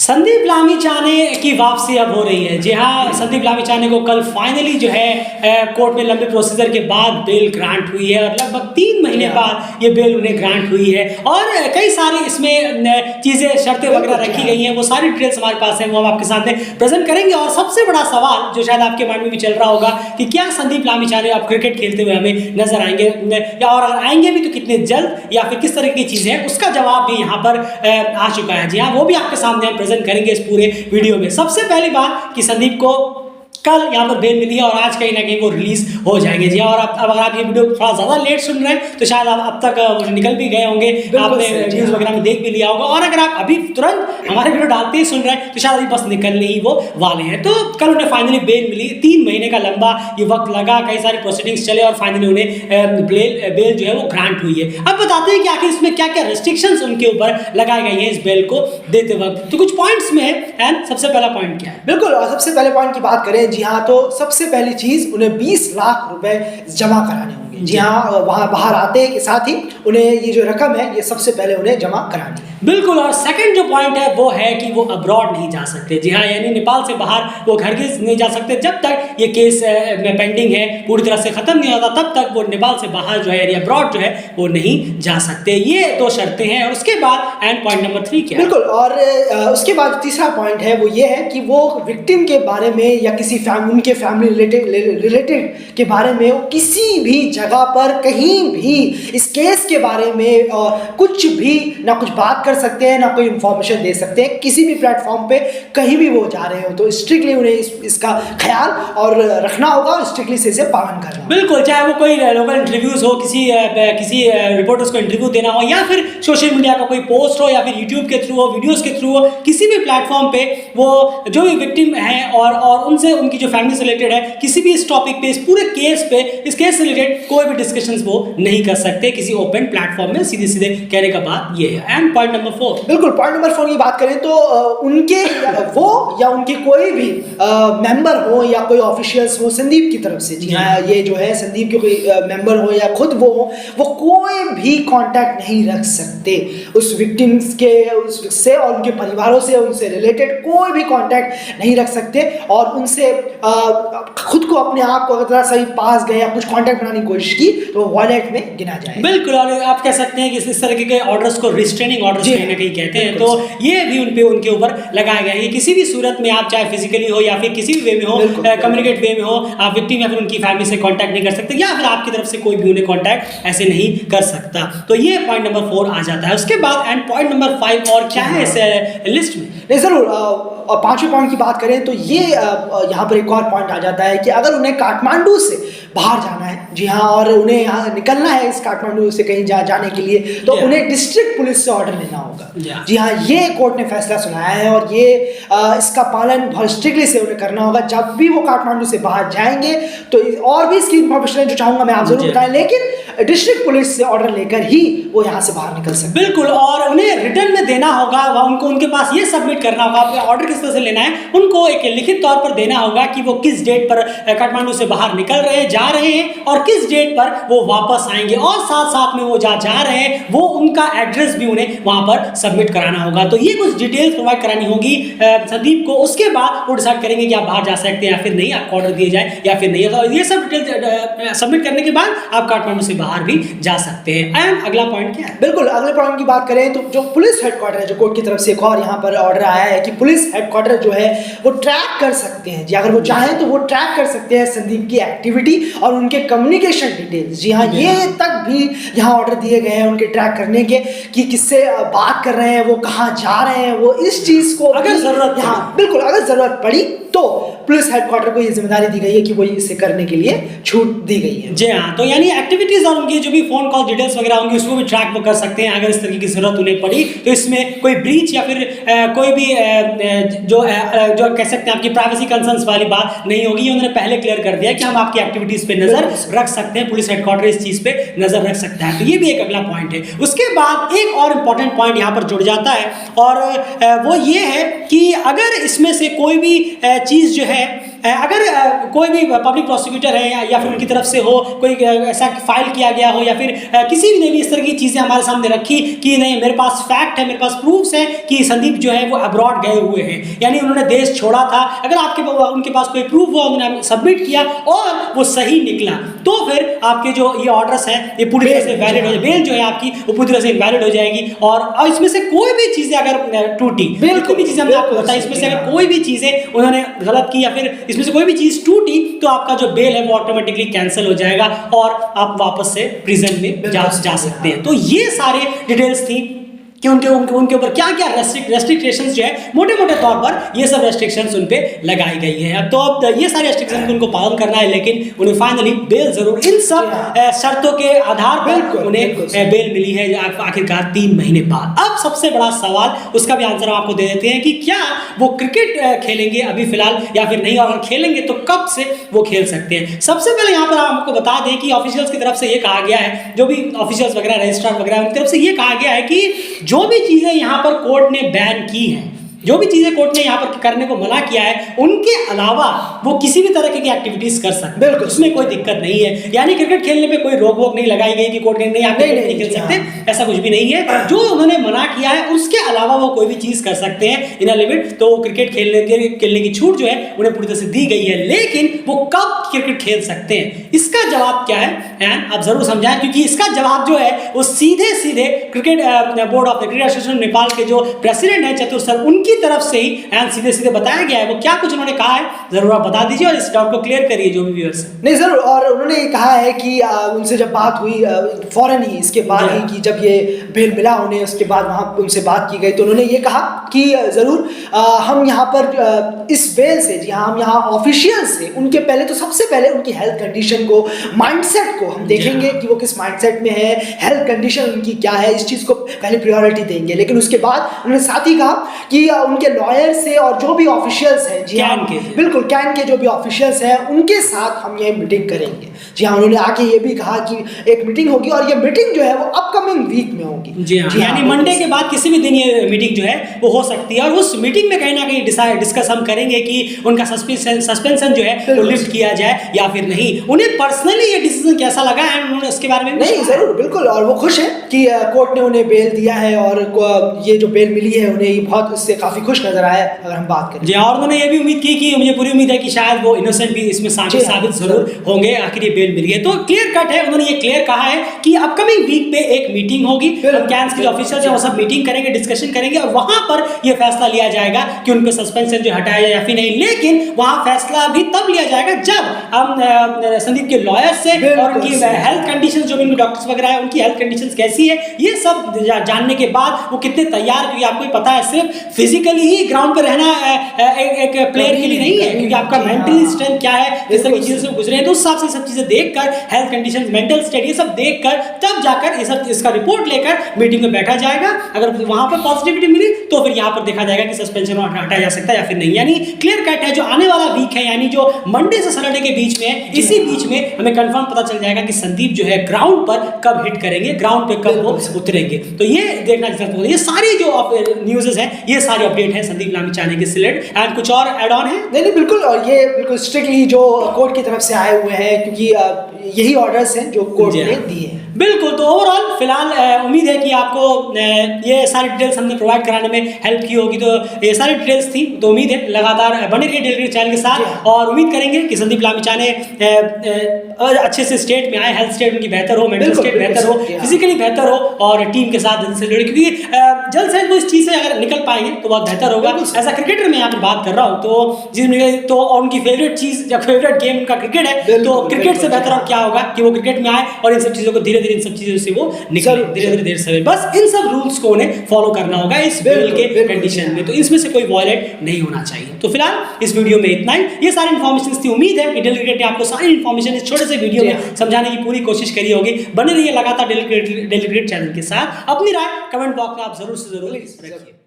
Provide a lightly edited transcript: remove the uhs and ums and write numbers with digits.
संदीप लामिछाने की वापसी अब हो रही है। जी हाँ, संदीप लामिछाने को कल फाइनली जो है कोर्ट में लंबे प्रोसीजर के बाद बेल ग्रांट हुई है और लगभग 3 महीने बाद ये बेल उन्हें ग्रांट हुई है और कई सारी इसमें चीज़ें शर्तें वगैरह रखी गई हैं। वो सारी डिटेल्स हमारे पास हैं, वो हम आपके सामने प्रेजेंट करेंगे। और सबसे बड़ा सवाल जो शायद आपके माइंड में भी चल रहा होगा कि क्या संदीप लामिछाने अब क्रिकेट खेलते हुए हमें नजर आएंगे या और अगर आएंगे भी तो कितने जल्द या फिर किस तरह की चीज़ें हैं, उसका जवाब भी यहाँ पर आ चुका है। जी हाँ, वो भी आपके सामने हम प्रेजेंट करेंगे इस पूरे वीडियो में। सबसे पहली बात कि संदीप को कल यहाँ पर बेल मिली है और आज कहीं ना कहीं वो रिलीज हो जाएंगे। जी और अब अगर आप ये वीडियो थोड़ा ज़्यादा लेट सुन रहे हैं तो शायद आप अब तक निकल भी गए होंगे, आपने न्यूज़ वगैरह में देख भी लिया होगा। और अगर आप अभी तुरंत हमारे वीडियो डालते ही सुन रहे हैं तो शायद अभी बस निकलने ही वो वाले हैं। तो कल उन्हें फाइनली बेल मिली। 3 महीने का लंबा ये वक्त लगा, कई सारे प्रोसीडिंग्स चले और फाइनली उन्हें बेल जो है वो ग्रांट हुई है। अब बताते हैं कि आखिर इसमें क्या क्या रेस्ट्रिक्शंस उनके ऊपर लगाई गई हैं इस बेल को देते वक्त। तो कुछ पॉइंट्स में है एंड सबसे पहला पॉइंट क्या है? बिल्कुल, और सबसे पहले पॉइंट की बात करें, जी हाँ, तो सबसे पहली चीज उन्हें 20 लाख रुपए जमा कराने होंगे। जी हाँ, वहां बाहर आते के साथ ही उन्हें ये जो रकम है ये सबसे पहले उन्हें जमा करानी है। बिल्कुल। और सेकंड जो पॉइंट है वो है कि वो अब्रॉड नहीं जा सकते। जी हाँ, यानी नेपाल से बाहर वो घर के नहीं जा सकते जब तक ये केस में पेंडिंग है, पूरी तरह से खत्म नहीं होता तब तक वो नेपाल से बाहर जो है यानी अब्रॉड जो है वो नहीं जा सकते। ये 2 शर्तें हैं। और उसके बाद एंड पॉइंट नंबर 3 क्या है? बिल्कुल, और उसके बाद तीसरा पॉइंट है वो ये है कि वो विक्टिम के बारे में या किसी उनके फैमिली रिलेटेड के बारे में वो किसी भी जगह पर कहीं भी इस केस के बारे में कुछ भी ना कुछ बात कर सकते हैं ना कोई इंफॉर्मेशन दे सकते हैं। किसी भी प्लेटफॉर्म पे कहीं भी वो जा रहे हो तो स्ट्रिक्टली उन्हें इसका ख्याल और रखना होगा, स्ट्रिक्टली से इसे पालन करना। बिल्कुल, चाहे वो कोई लोकल इंटरव्यूज हो, किसी रिपोर्टर्स को इंटरव्यू देना हो या फिर सोशल मीडिया का कोई पोस्ट हो या फिर यूट्यूब के थ्रू हो, वीडियोस के थ्रू हो, किसी भी प्लेटफॉर्म पे वो जो भी विक्टिम है और उनसे उनकी जो फैमिली से रिलेटेड है किसी भी इस टॉपिक पे, इस पूरे केस पे, इस केस से रिलेटेड कोई भी डिस्कशंस वो नहीं कर सकते किसी ओपन प्लेटफॉर्म में। सीधे सीधे कहने का बात ये है। And point number 4। बिल्कुल, पॉइंट नंबर 4 की बात करें तो उनके वो या उनके कोई भी मेंबर हो या कोई ऑफिशियल्स हो संदीप की तरफ से, जी हाँ, ये जो है संदीप के कोई मेंबर हो या खुद वो कोई भी कांटेक्ट नहीं रख सकते उस विक्टिम्स के उससे और उनके परिवारों से, उनसे रिलेटेड कोई भी कांटेक्ट नहीं रख सकते और उनसे खुद को अपने आप को अगर सही पास गए या कुछ कांटेक्ट बनाने की कोशिश की तो वॉलेट में गिना जाए। बिल्कुल। और आप कह सकते हैं कि इस तरह के ऑर्डर्स को रिस्ट्रेनिंग ऑर्डर्स कहीं ना कहीं कहते हैं। तो ये भी उनके ऊपर लगाए गए हैं। किसी भी सूरत में आप चाहे फिजिकली हो या फिर किसी भी वे में हो, कम्युनिकेट वे में हो, आप विक्टिम या फिर उनकी फैमिली से कांटेक्ट नहीं कर सकते या फिर आपकी तरफ से कोई भी उन्हें कांटेक्ट ऐसे नहीं कर सकता। तो ये पॉइंट नंबर 4 आ जाता है। उसके बाद एंड पॉइंट नंबर 5 और क्या है इस लिस्ट में? जरूर, और 5वें पॉइंट की बात करें तो ये यहाँ पर एक और पॉइंट आ जाता है कि अगर उन्हें काठमांडू से बाहर जाना है, जी हाँ, और उन्हें यहाँ निकलना है इस काठमांडू से कहीं जाने के लिए तो उन्हें डिस्ट्रिक्ट पुलिस से ऑर्डर लेना होगा। जी हाँ, ये कोर्ट ने फैसला सुनाया है और ये इसका पालन बहुत स्ट्रिक्टली से उन्हें करना होगा जब भी वो काठमांडू से बाहर जाएंगे। तो और भी इसकी इन्फॉर्मेशन जो चाहूंगा मैं आप जरूर बताएं, लेकिन डिस्ट्रिक्ट पुलिस से ऑर्डर लेकर ही वो यहाँ से बाहर निकल सकते। बिल्कुल। और उन्हें रिटर्न में देना होगा, उनके पास ये सबमिट करना होगा अपने ऑर्डर किस तरह से लेना है, उनको एक लिखित तौर पर देना होगा कि वो किस डेट पर काठमांडू से बाहर निकल रहे हैं, जा रहे हैं और किस डेट पर वो वापस आएंगे और साथ साथ में वो जा रहे हैं वो उनका एड्रेस भी उन्हें वहां पर सबमिट कराना होगा। तो ये कुछ डिटेल्स प्रोवाइड करानी होगी संदीप को। उसके बाद वो डिसाइड करेंगे कि आप बाहर जा सकते हैं या फिर नहीं, आपको ऑर्डर दिए जाए या फिर नहीं। तो ये सब डिटेल्स सबमिट करने के बाद आप काठमांडू से बाहर भी जा सकते हैं। एंड अगला पॉइंट क्या है? बिल्कुल, अगले पॉइंट की बात करें तो जो पुलिस हेडक्वार्टर है, जो कोर्ट की तरफ से एक और यहाँ पर ऑर्डर आया है कि पुलिस हेडक्वार्टर जो है वो ट्रैक कर सकते हैं, जी अगर वो चाहें तो वो ट्रैक कर सकते हैं संदीप की एक्टिविटी और उनके कम्युनिकेशन डिटेल्स। जी हाँ, ये तक भी यहाँ ऑर्डर दिए गए हैं उनके ट्रैक करने के कि किससे बात कर रहे हैं, वो कहाँ जा रहे हैं, वो इस चीज को अगर जरूरत, हाँ बिल्कुल, अगर जरूरत पड़ी तो पुलिस हेडक्वार्टर को ये जिम्मेदारी दी गई है कि वो इसे करने के लिए छूट दी गई है। जी हाँ, तो यानी एक्टिविटीज और उनकी जो भी फोन कॉल डिटेल्स वगैरह होंगी उसको भी ट्रैक वो कर सकते हैं अगर इस तरह की जरूरत उन्हें पड़ी। तो इसमें कोई ब्रीच या फिर कोई भी जो कह सकते हैं आपकी प्राइवेसी कंसर्न्स वाली बात नहीं होगी। ये उन्होंने पहले क्लियर कर दिया कि हम आपकी एक्टिविटीज पे नजर रख सकते हैं, पुलिस हेडक्वार्टर इस चीज पे नजर रख सकता है। तो ये भी एक अगला पॉइंट है। उसके बाद एक और इंपॉर्टेंट पॉइंट यहाँ पर जुड़ जाता है और वो ये है कि अगर इसमें से कोई भी चीज जो है अगर कोई भी पब्लिक प्रोसिक्यूटर है या फिर उनकी तरफ से हो कोई ऐसा फाइल किया गया हो या फिर किसी ने भी इस तरह की चीज़ें हमारे सामने रखी कि नहीं मेरे पास फैक्ट है, मेरे पास प्रूफ्स है कि संदीप जो है वो अब्रॉड गए हुए हैं, यानी उन्होंने देश छोड़ा था, अगर उनके पास कोई प्रूफ हुआ, उन्होंने सबमिट किया और वो सही निकला, तो फिर आपके जो ये ऑर्डर्स है ये पूरी तरह से वैलिड हो जाए, बेल जो है आपकी वो पूरी तरह से इनवैलिड हो जाएगी। और इसमें से कोई भी चीज़ें अगर टूटी, कोई भी चीज़ें हमने आपको बताई, इसमें से अगर कोई भी चीज़ें उन्होंने गलत की या फिर इसमें से कोई भी चीज़ टूटी तो आपका जो बेल है वो ऑटोमेटिकली कैंसिल हो जाएगा और आप वापस से प्रिजन में जा सकते हैं। तो ये सारे डिटेल्स थी कि उनके ऊपर क्या क्या रेस्ट्रिक्शंस जो है मोटे मोटे तौर पर ये सब रेस्ट्रिक्शंस उन पे लगाई गई है। तो अब ये सारे रेस्ट्रिक्शंस उनको पालन करना है, लेकिन उन्हें फाइनली बेल जरूर इन सब शर्तों के आधार पर उन्हें बेल मिली है आखिरकार 3 महीने बाद। अब सबसे बड़ा सवाल, उसका भी आंसर हम आपको दे देते हैं कि क्या वो क्रिकेट खेलेंगे अभी फिलहाल या फिर नहीं, और खेलेंगे तो कब से वो खेल सकते हैं। सबसे पहले यहाँ पर आपको बता दें कि ऑफिशियल्स की तरफ से ये कहा गया है, जो भी ऑफिशियल्स वगैरह रजिस्ट्रार वगैरह उनकी तरफ से ये कहा गया है कि जो भी चीजें यहां पर कोर्ट ने बैन की हैं, जो भी चीजें कोर्ट ने यहां पर करने को मना किया है, उनके अलावा वो किसी भी तरह की एक्टिविटीज कर सकते हैं, बिल्कुल उसमें कोई दिक्कत नहीं है। यानी क्रिकेट खेलने पे कोई रोक वोक नहीं लगाई गई कि कोर्ट ने नहीं आप नहीं खेल सकते, ऐसा कुछ भी नहीं है। जो उन्होंने मना किया है उसके अलावा वो कोई भी चीज कर सकते हैं इन अ लिमिट। तो क्रिकेट खेलने की छूट जो है उन्हें पूरी तरह से दी गई है, लेकिन वो कब क्रिकेट खेल सकते हैं इसका जवाब क्या है आप जरूर समझाएं, क्योंकि इसका जवाब जो है वो सीधे सीधे cricket board of cricket association Nepal के जो प्रेसिडेंट है चतुर सर, उनकी तरफ से ही सीधे सीधे बताया गया है। वो क्या कुछ उन्होंने कहा है जरूर आप बता दीजिए और इस डाउट को क्लियर करिए जो भी व्यूअर्स हैं। नहीं जरूर, और उन्होंने कहा है कि उनसे जब बात हुई फौरन ही इसके बाद ही कि जब ये बेल मिला उन्हें, उसके बाद वहाँ उनसे बात की गई तो उन्होंने ये कहा कि जरूर हम यहाँ पर इस बेल से, जी हाँ, हम यहाँ ऑफिशियल से उनके पहले तो सबसे पहले उनकी हेल्थ कंडीशन को, माइंडसेट को हम देखेंगे कि वो किस माइंडसेट में है, हेल्थ कंडीशन उनकी क्या है, इस चीज़ को पहले प्रायोरिटी देंगे। लेकिन उसके बाद उन्होंने साथ ही कहा कि उनके लॉयर से और जो भी ऑफिशियल्स हैं, जी हाँ, बिल्कुल कैन के जो भी ऑफिशियल्स हैं उनके साथ हम ये मीटिंग करेंगे। जी हाँ, उन्होंने आके ये भी कहा कि एक मीटिंग होगी और ये मीटिंग जो है वो अपकमिंग वीक में होगी। जी हाँ, यानी मंडे के बाद किसी भी दिन ये मीटिंग जो है वो हो सकती है और उस मीटिंग में कहीं ना कहीं डिस्कस हम करेंगे कि उनका सस्पेंशन जो है वो लिफ्ट किया जाए या फिर नहीं। उन्हें पर्सनली ये डिसीजन कैसा लगा एंड उन्होंने उसके बारे में नहीं जरूर बिल्कुल, और वो खुश है कि कोर्ट ने उन्हें बेल दिया है और ये जो बेल मिली है उन्हें ये बहुत उससे काफी खुश नजर आया अगर हम बात करें। जी, और उन्होंने ये भी उम्मीद की कि मुझे पूरी उम्मीद है कि शायद वो इनोसेंट भी इसमें साबित जरूर होंगे, आखिर ये बेल मिली है। तो क्लियर कट है, उन्होंने ये क्लियर कहा है कि अपकमिंग वीक पे एक मीटिंग होगी, कैंस के जो ऑफिसर्स हैं वो सब मीटिंग करेंगे, डिस्कशन करेंगे और वहां पर ये फैसला लिया जाएगा कि उनको सस्पेंशन जो हटाया जाए या फिर नहीं। लेकिन वहां फैसला भी तब लिया जाएगा जब हम संदीप के लॉयर से और उनकी हेल्थ कंडीशन, जो भी डॉक्टर्स वगैरह है उनकी हेल्थ कंडीशन कैसी है, ये सब जानने के बाद वो कितने तैयार, क्योंकि आपको पता है सिर्फ फिजिकली ही ग्राउंड पर रहना एक प्लेयर के लिए नहीं है, क्योंकि आपका मेंटली स्ट्रेंथ क्या है, इस तरह की चीजों से गुजरे हैं, तो उस हिसाब से सब चीजें देखकर, हेल्थ कंडीशन, मेंटल स्टेट, ये सब देखकर तब जाकर ये सब इसका रिपोर्ट लेकर मीटिंग में बैठा जाएगा। अगर वहां पर पॉजिटिविटी मिली तो फिर यहाँ पर देखा जाएगा कि सस्पेंशन हटाया जा सकता है या फिर नहीं। यानी क्लियर कट है, जो आने वाला वीक है, यानी जो मंडे से सैटरडे के बीच में है, इसी बीच में हमें कंफर्म पता चल जाएगा कि संदीप जो है ग्राउंड पर कब हिट करेंगे, ग्राउंड पे कब वो उतरेंगे। तो ये देखना जरूरत है। ये सारी जो न्यूज़ है, ये सारी अपडेट है संदीप लामिछाने के सिलेक्ट। एंड कुछ और ऐड ऑन है? नहीं बिल्कुल, और ये बिल्कुल स्ट्रिक्टली जो कोर्ट की तरफ से आए हुए हैं, क्योंकि यही ऑर्डर्स हैं जो कोर्ट ने दिए हैं। बिल्कुल, तो ओवरऑल फिलहाल उम्मीद है कि आपको ये सारी डिटेल्स हमने प्रोवाइड कराने में हेल्प की होगी। तो ये सारी डिटेल्स थी, तो उम्मीद है लगातार बने रहिए डेली चैनल के साथ और उम्मीद करेंगे कि संदीप लामिछाने अच्छे से स्टेट में आए, हेल्थ स्टेट उनकी बेहतर हो, मेंटल स्टेट बेहतर हो, फिजिकली बेहतर हो और टीम के साथ जल्द से जुड़े, क्योंकि जल्द से वो इस चीज़ से अगर निकल पाएंगे तो बहुत बेहतर होगा। ऐसा क्रिकेटर मैं यहाँ पर बात कर रहा हूँ, तो जिसमें तो उनकी फेवरेट चीज़ या फेवरेट गेम उनका क्रिकेट है, तो क्रिकेट से बेहतर और क्या होगा कि वो क्रिकेट में आए और इन सब चीज़ों को धीरे धीरे इन सब चीज़ों से वो निकले, धीरे धीरे देर से। बस इन सब रूल्स को उन्हें फॉलो करना होगा इस बेल के कंडीशन में, तो इसमें से कोई वॉयलेट नहीं होना चाहिए। तो फिलहाल इस वीडियो में इतना ही, ये सारी इन्फॉर्मेशन थी। उम्मीद है कि डेली क्रिकेट ने आपको सारी इन्फॉर्मेशन इस छोटे से वीडियो में समझाने की पूरी कोशिश करी होगी। बने रहिए लगातार डेली क्रिकेट चैनल के साथ। अपनी राय कमेंट बॉक्स में आप जरूर से जरूर रखिए।